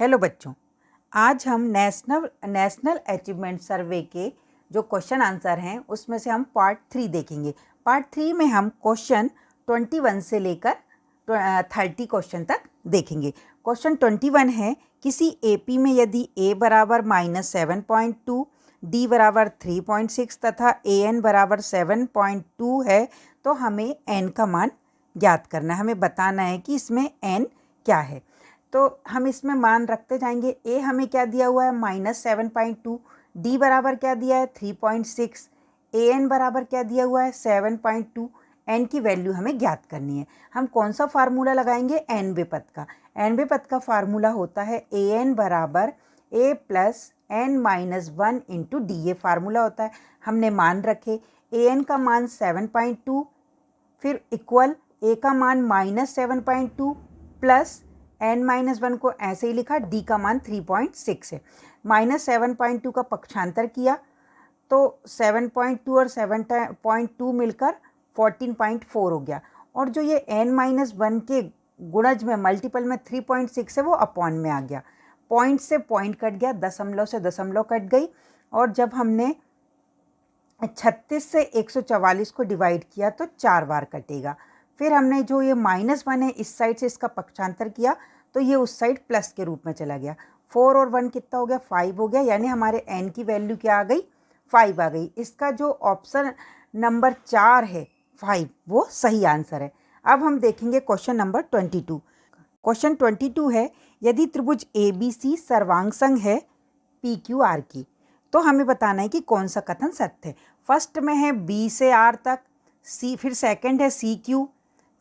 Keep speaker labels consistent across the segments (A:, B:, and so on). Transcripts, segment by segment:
A: Hello बच्चों, आज हम नेशनल अचीवमेंट सर्वे के जो क्वेश्चन आंसर हैं उसमें से हम पार्ट 3 देखेंगे। पार्ट 3 में हम क्वेश्चन 21 से लेकर 30 क्वेश्चन तक देखेंगे। क्वेश्चन 21 है, किसी एपी में यदि a बराबर -7.2, d बराबर 3.6 तथा an बराबर 7.2 है तो हमें n का मान ज्ञात करना है। हमें बताना है कि इसमें n क्या है। तो हम इसमें मान रखते जाएंगे। ए हमें क्या दिया हुआ है -7.2, डी बराबर क्या दिया है 3.6, ए एन बराबर क्या दिया हुआ है 7.2। एन की वैल्यू हमें ज्ञात करनी है। हम कौन सा फार्मूला लगाएंगे, एन बे पद का। एन बे पद का फार्मूला होता है ए एन बराबर a plus n minus 1 into d. ये फार्मूला होता है। हमने मान रखे ए एन का मान 7.2, फिर इक्वल ए का मान -7.2 प्लस n-1 को ऐसे ही लिखा, d का मान 3.6 है। -7.2 का पक्षांतर किया तो 7.2 और 7.2 मिलकर 14.4 हो गया। और जो ये n-1 के गुणज में मल्टीपल में 3.6 है वो अपॉन में आ गया। पॉइंट से पॉइंट कट गया, दशमलव से दशमलव कट गई। और जब हमने 36 से 144 को डिवाइड किया तो 4 बार कटेगा। फिर हमने जो ये -1 है इस साइड से इसका पक्षांतर किया तो ये उस साइड प्लस के रूप में चला गया। 4 और 1 कितना हो गया, 5 हो गया। यानी हमारे n की वैल्यू क्या आ गई, 5 आ गई। इसका जो ऑप्शन नंबर 4 है 5, वो सही आंसर है। अब हम देखेंगे क्वेश्चन नंबर 22। क्वेश्चन 22 है, यदि त्रिभुज ABC सर्वांग है PQR की तो हमें बताना है कि कौन सा कथन सत्य है। फर्स्ट में है B से R तक, C, फिर सेकंड है CQ,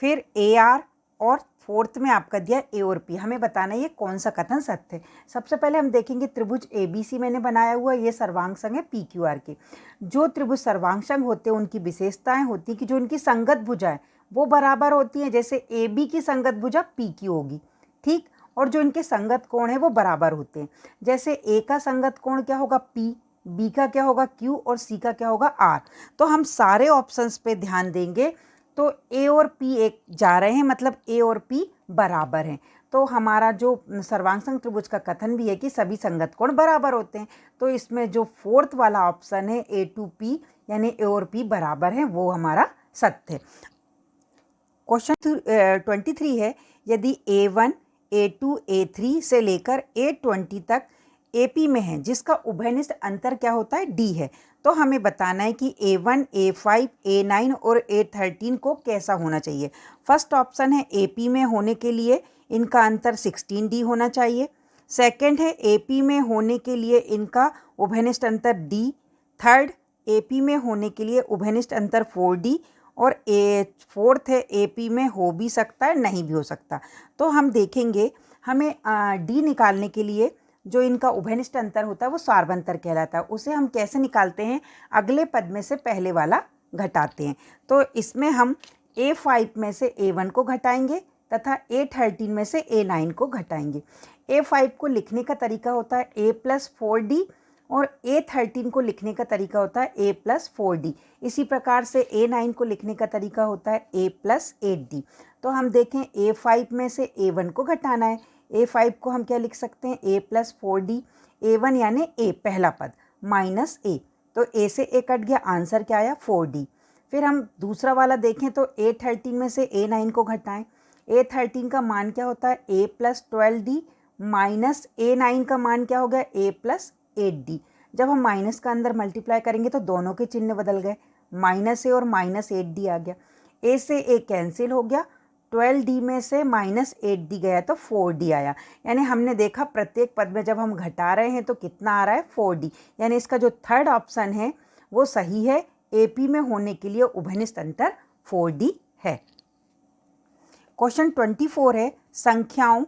A: फिर AR और फोर्थ में आपका दिया A और P। हमें बताना है ये कौन सा कथन सत्य है। सबसे पहले हम देखेंगे त्रिभुज ABC मैंने बनाया हुआ, ये सर्वांग संग है PQR के। जो त्रिभुज सर्वांग संग होते हैं उनकी विशेषताएं होती हैं कि जो उनकी संगत भुजाएं वो बराबर होती हैं। जैसे AB की संगत भुजा PQ होगी, ठीक। और जो इनके संगत कोण है वो बराबर होते हैं। जैसे A का संगत कोण क्या होगा P, B का क्या होगा Q और C का क्या होगा R। तो हम सारे ऑप्शंस पे ध्यान देंगे तो A और P एक जा रहे हैं, मतलब A और P बराबर हैं। तो हमारा जो सर्वांग संग त्रिभुज का कथन भी है कि सभी संगत कोण बराबर होते हैं। तो इसमें जो फोर्थ वाला ऑप्शन है A to P यानी A और P बराबर हैं, वो हमारा सत्य है। क्वेश्चन 23 है, यदि A1, A2, A3 से लेकर A20 तक AP में है जिसका उभयनिष्ठ अंतर क्या होता है, D है, तो हमें बताना है कि A1, A5, A9 और A13 को कैसा होना चाहिए। फर्स्ट ऑप्शन है AP में होने के लिए इनका अंतर 16D होना चाहिए। सेकंड है AP में होने के लिए इनका उभयनिष्ठ अंतर D। थर्ड AP में होने के लिए उभयनिष्ठ अंतर 4D। और फोर्थ है AP में हो भी सकता है, नहीं भी हो सकता। तो हम देखेंगे, हमें D निकालने के लिए जो इनका उभयनिष्ठ अंतर होता है वो सार्वंतर कहलाता है। उसे हम कैसे निकालते हैं, अगले पद में से पहले वाला घटाते हैं। तो इसमें हम A5 में से A1 को घटाएंगे तथा A13 में से A9 को घटाएंगे। A5 को लिखने का तरीका होता है A प्लस 4D और A13 को लिखने का तरीका होता है A प्लस 4D। इसी प्रकार से A9 को लिखने का तरीका होता है A प्लस 8D। तो हम देखें A5 में से A1 को घटाना है। A5 को हम क्या लिख सकते हैं, A प्लस 4D। A1 यानी A पहला पद माइनस A, तो A से A कट गया, आंसर क्या आया 4D। फिर हम दूसरा वाला देखें तो A13 में से A9 को घटाएं। A13 का मान क्या होता है A plus 12D minus A9 का मान क्या हो गया A प्लस 8D। जब हम माइनस का अंदर मल्टीप्लाई करेंगे तो दोनों के चिन्ह बदल गए, -A और -8D आ गया। A से A कैंसिल हो गया, 12D में से -8D गया तो 4D आया। यानी हमने देखा प्रत्येक पद में जब हम घटा रहे हैं तो कितना आ रहा है 4D। यानी इसका जो थर्ड ऑप्शन है वो सही है, AP में होने के लिए उभयनिष्ठ अंतर 4D है। क्वेश्चन 24 है, संख्याओं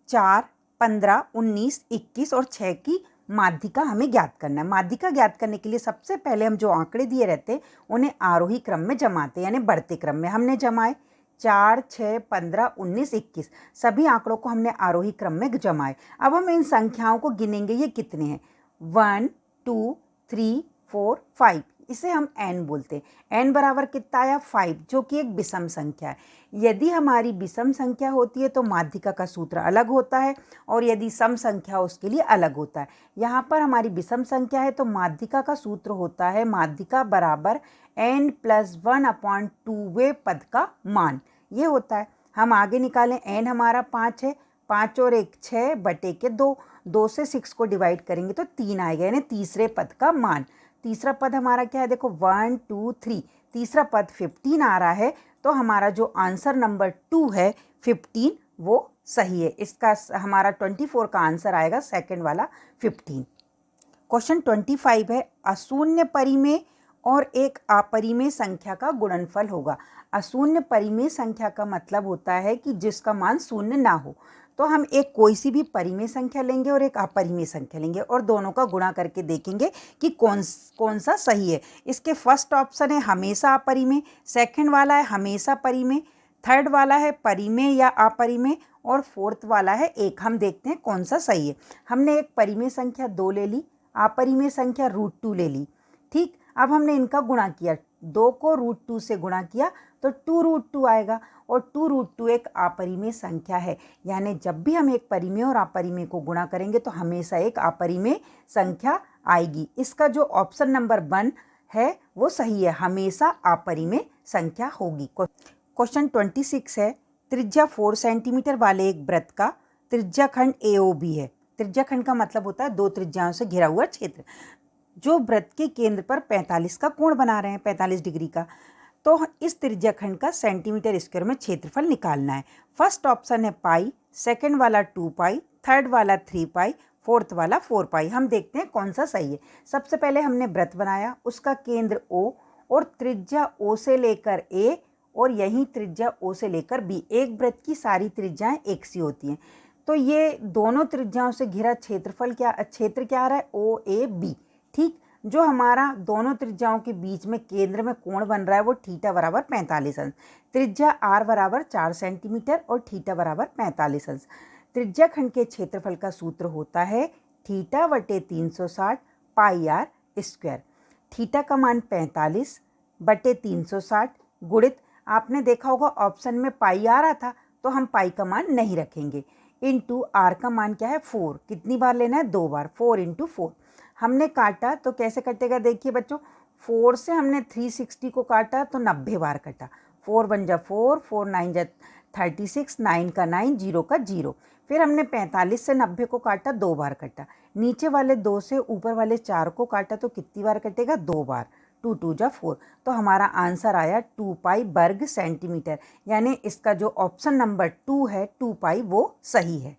A: 4, 15, 19, 21 और 6 की माध्यिका हमें ज्ञात करना है। माध्यिका ज्ञात करने के लिए सबसे पहले हम जो आंकड़े दिए रहते हैं उन्हें आरोही क्रम में जमाते, यानी बढ़ते क्रम में। हमने जमाए 4, 6, 15, 19, 21, सभी आंकड़ों को हमने आरोही क्रम में जमाए। अब हम इन संख्याओं को गिनेंगे, ये कितने हैं 1, 2, 3, 4, 5, इसे हम n बोलते हैं। n बराबर कितना आया 5, जो कि एक विषम संख्या है। यदि हमारी विषम संख्या होती है तो माध्यिका का सूत्र अलग होता है, और यदि सम संख्या उसके लिए अलग होता है। यहाँ पर हमारी विषम संख्या है तो माध्यिका का सूत्र होता है माध्यिका बराबर n+1/2वें पद का मान, ये होता है। हम आगे निकालें, n हमारा 5 है, 5 और 1 6 बटे के 2, 2 से 6 को डिवाइड करेंगे तो 3 आएगा, यानी तीसरे पद का मान। तीसरा पद हमारा क्या है, देखो 1 2 3, तीसरा पद 15 आ रहा है, तो हमारा जो आंसर नंबर 2 है 15 वो सही है। इसका हमारा 24 का आंसर आएगा सेकंड वाला 15। क्वेश्चन 25 है, अशून्य परिमेय और एक अपरिमेय संख्या का गुणनफल होगा। अशून्य परिमेय संख्या का मतलब होता है कि जिसका मान शून्य ना हो। तो हम एक कोई सी भी परिमेय संख्या लेंगे और एक अपरिमेय संख्या लेंगे और दोनों का गुणा करके देखेंगे कि कौन सा सही है। इसके फर्स्ट ऑप्शन है हमेशा अपरिमेय, सेकंड वाला है हमेशा परिमेय, थर्ड वाला है परिमेय या अपरिमेय, और फोर्थ वाला है एक। हम देखते हैं कौन सा सही है। हमने एक परिमेय संख्या 2 ले ली, अपरिमेय संख्या √2 ले ली। ठीक, अब हमने इनका गुणा किया, 2 को √2 से गुणा किया तो 2√2 आएगा, और 2√2 एक अपरिमेय संख्या है। यानी जब भी हम एक परिमेय और अपरिमेय को गुणा करेंगे तो हमेशा एक अपरिमेय संख्या आएगी। इसका जो ऑप्शन नंबर 1 है वो सही है, हमेशा अपरिमेय संख्या होगी। क्वेश्चन 26 है, त्रिज्या 4 सेंटीमीटर वाले एक वृत्त का त्रिज्या खंड AOB है। त्रिज्या खंड का मतलब होता है 2 त्रिज्याओं से घिरा हुआ क्षेत्र, जो वृत्त के केंद्र पर 45 का कोण बना रहे हैं, 45 डिग्री का। तो इस त्रिज्या खंड का सेंटीमीटर स्क्वायर में क्षेत्रफल निकालना है। फर्स्ट ऑप्शन है पाई, सेकंड वाला 2 पाई, थर्ड वाला 3 पाई, फोर्थ वाला 4 पाई। हम देखते हैं कौन सा सही है। सबसे पहले हमने वृत्त बनाया, उसका केंद्र O और त्रिज्या O से लेकर A और यही त्रिज्या O से लेकर B। एक वृत्त की सारी त्रिज्याएं एक सी होती हैं, तो ये दोनों त्रिज्याओं से घिरा क्षेत्र क्या आ रहा है, OAB। ठीक, जो हमारा दोनों त्रिज्याओं के बीच में केंद्र में कोण बन रहा है वो थीटा बराबर 45 अंश। त्रिज्या R बराबर 4 सेंटीमीटर और थीटा बराबर 45 अंश। त्रिज्या खंड के क्षेत्रफल का सूत्र होता है थीटा बटे 360 पाई R स्क्वायर। थीटा का मान 45 बटे 360 गुणित, आपने देखा होगा ऑप्शन में पाई आ रहा था तो हम पाई का मान नहीं रखेंगे, इंटू R का मान क्या है 4। कितनी बार लेना है, 2 बार, 4 × 4। हमने काटा तो कैसे कटेगा, देखिए बच्चों, 4 से हमने 360 को काटा तो 90 बार कटा। 4 1 जा 4, 4 9 जा 36, 9 का 9, 0 का 0। फिर हमने 45 से 90 को काटा, 2 बार कटा। नीचे वाले 2 से ऊपर वाले 4 को काटा तो कितनी बार कटेगा, 2 बार। 2 2 जा 4। तो हमारा आंसर आया 2 पाई वर्ग सेंटीमीटर, यानी इसका जो ऑप्शन नंबर 2 है 2 पाई वो सही है।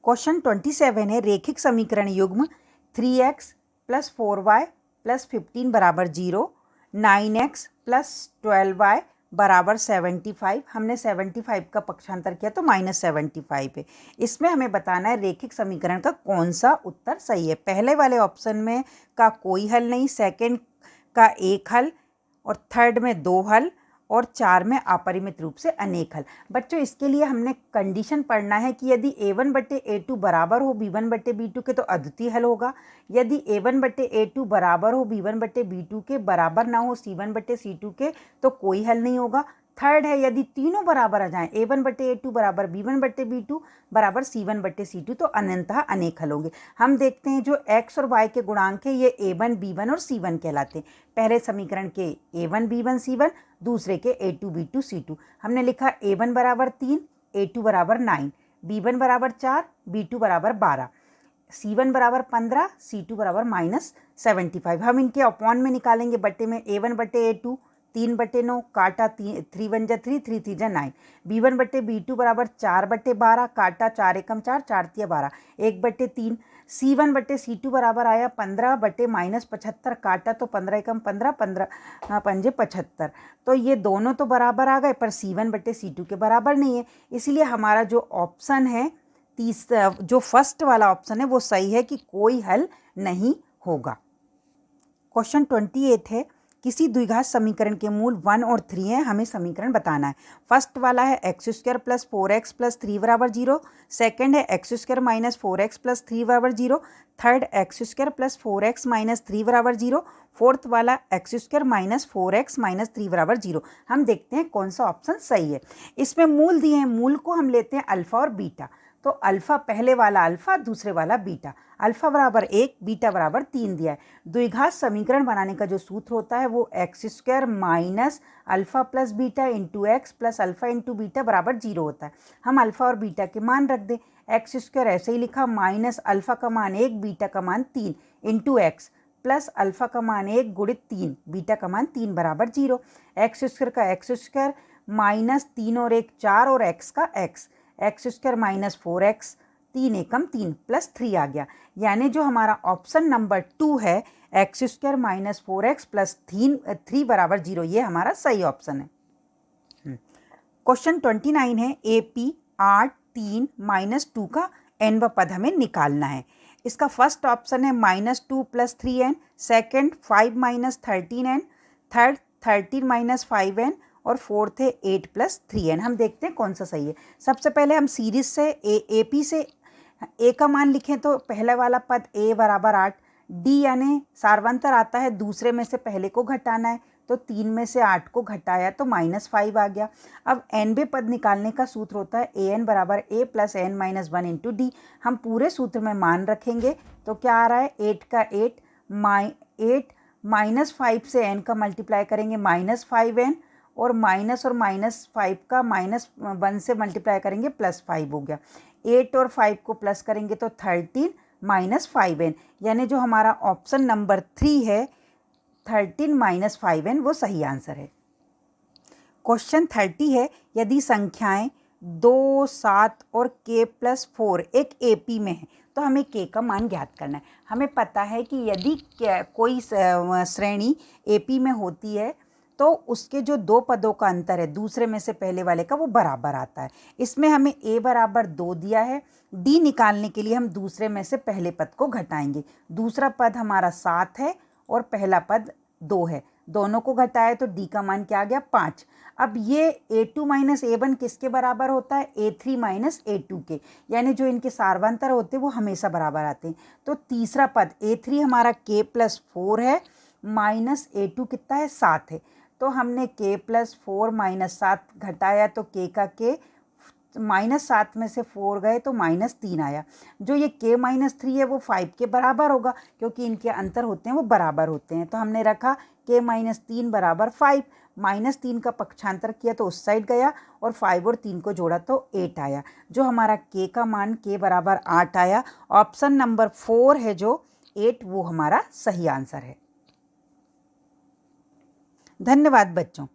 A: क्वेश्चन 27 है, रेखिक समीकरण युग्म 3x + 4y + 15 बराबर 0, 9x + 12y बराबर 75। हमने 75 का पक्षांतर किया तो -75 है। इसमें हमें बताना है रेखिक समीकरण का कौन सा उत्तर सही है। पहले वाले ऑप्शन में का कोई हल नहीं, सेकंड का एक हल, और थर्ड में 2 हल, और 4 में अपरिमित रूप से अनेक हल। बच्चों, इसके लिए हमने कंडीशन पढ़ना है कि यदि A1 बटे A2 बराबर हो B1 बटे B2 के तो अद्वितीय हल होगा। यदि A1 बटे A2 बराबर हो B1 बटे B2 के, बराबर ना हो C1 बटे C2 के, तो कोई हल नहीं होगा। थर्ड है, यदि तीनों बराबर आ जाएं, A1 बटे A2 बराबर B1 बटे B2 बराबर C1 बटे C2, तो अनंतः अनेक हल होंगे। हम देखते हैं जो x और y के गुणांक है ये A1 B1 और C1 कहलाते हैं। पहले समीकरण के A1 B1 C1, दूसरे के A2 B2 C2। हमने लिखा A1 बराबर 3, A2 बराबर 9, B1 बराबर 4, B2 बराबर 12, C1 बराबर 15, C2 बराबर -75। हम इनके अपॉन में निकालेंगे, बटे में A1 बटे A2 3 बटे 9, काटा 3 1 जा 3, 3 3 जा 9। B1 बटे B2 बराबर 4 बटे 12, काटा 4 एकम 4, 4 तिया 12, 1 बटे 3। C1 बटे C2 बराबर आया 15 बटे -75, काटा तो 15 एकम 15, 15 पंजे 75। तो ये दोनों तो बराबर आ गए, पर C1 बटे C2 के बराबर नहीं है। इसलिए हमारा जो ऑप्शन है जो फर्स्ट वाला ऑप्शन है वो सही है कि कोई हल नहीं होगा। क्वेश्चन 28 है, किसी द्विघात समीकरण के मूल 1 और 3 हैं, हमें समीकरण बताना है। फर्स्ट वाला है x square plus 4x plus 3 बराबर 0। सेकेंड है x square minus 4x plus 3 बराबर 0। Third x square plus 4x minus 3 बराबर 0। फोर्थ वाला x square minus 4x minus 3 बराबर 0। हम देखते हैं कौन सा ऑप्शन सही है। इसमें मूल दिए हैं, मूल को हम लेते हैं अल्फ़ा और बीटा। तो अल्फ़ा पहले वाला अल्फ़ा, दूसरे वाला बीटा। अल्फ़ा बराबर 1, बीटा बराबर 3 दिया है। द्विघात समीकरण बनाने का जो सूत्र होता है वो x square minus alpha plus beta into x plus alpha into beta बराबर 0 होता है। हम अल्फ़ा और बीटा के मान रख दें। एक्स स्क्वायर ऐसे ही लिखा, माइनस अल्फ़ा का मान 1, बीटा का मान 3 इंटू एक्स प्लस अल्फ़ा का मान 1 गुणित 3, बीटा का मान 3 बराबर 0। एक्स स्क्वायर का एक्स स्क्वायर माइनस 3 और 1 4 और एक्स का एक्स स्क्वायर माइनस 4x 3 एकम 3 प्लस 3 आ गया। यानी जो हमारा ऑप्शन नंबर 2 है x square minus 4x plus 3 बराबर 0, ये हमारा सही ऑप्शन है। क्वेश्चन 29 है AP 8 3 माइनस 2 का nवा पद हमें निकालना है। इसका फर्स्ट ऑप्शन है -2 plus 3n, second 5 minus 13n, third 13 minus 5n और फोर्थ है 8 प्लस 3n। हम देखते हैं कौन सा सही है। सबसे पहले हम सीरीज से AP से a का मान लिखें तो पहले वाला पद a बराबर 8, d यानी सार्वंतर आता है, दूसरे में से पहले को घटाना है, तो 3 में से 8 को घटाया तो -5 आ गया। अब nवे पद निकालने का सूत्र होता है an बराबर a plus n minus 1 into D. हम पूरे सूत्र में मान रखेंगे तो क्या आ रहा है, 8 का 8 माइनस 5 से n का मल्टीप्लाई करेंगे -5n और -5 का -1 से मल्टीप्लाई करेंगे +5 हो गया। 8 और 5 को प्लस करेंगे तो 13 माइनस 5n, यानी जो हमारा ऑप्शन नंबर 3 है 13 माइनस 5n वो सही आंसर है। क्वेश्चन 30 है, यदि संख्याएं 2, 7 और k प्लस 4 एक AP में है तो हमें k का मान ज्ञात करना है। हमें पता है कि यदि कोई श्रेणी AP में होती है तो उसके जो दो पदों का अंतर है दूसरे में से पहले वाले का वो बराबर आता है। इसमें हमें a बराबर 2 दिया है। d निकालने के लिए हम दूसरे में से पहले पद को घटाएंगे। दूसरा पद हमारा 7 है और पहला पद 2 है, दोनों को घटाए तो d का मान क्या आ गया, 5। अब ये a2 माइनस a1 किसके बराबर होता है, a3 माइनस a2 के, यानी जो इनके सार्वंतर होते हैं वो हमेशा बराबर आते हैं। तो तीसरा पद a3 हमारा k प्लस 4 है, माइनस a2 कितना है, 7 है। तो हमने k प्लस 4 माइनस 7 घटाया तो k का k, -7 में से 4 गए तो -3 आया। जो ये k -3 है वो 5 के बराबर होगा क्योंकि इनके अंतर होते हैं वो बराबर होते हैं। तो हमने रखा k -3 बराबर 5, -3 का पक्षांतर किया तो उस साइड गया और 5 और 3 को जोड़ा तो 8 आया। जो हमारा k का मान k बराबर 8 आया। ऑप्शन नंबर 4 है जो 8, वो हमारा सही आंसर है। धन्यवाद बच्चों।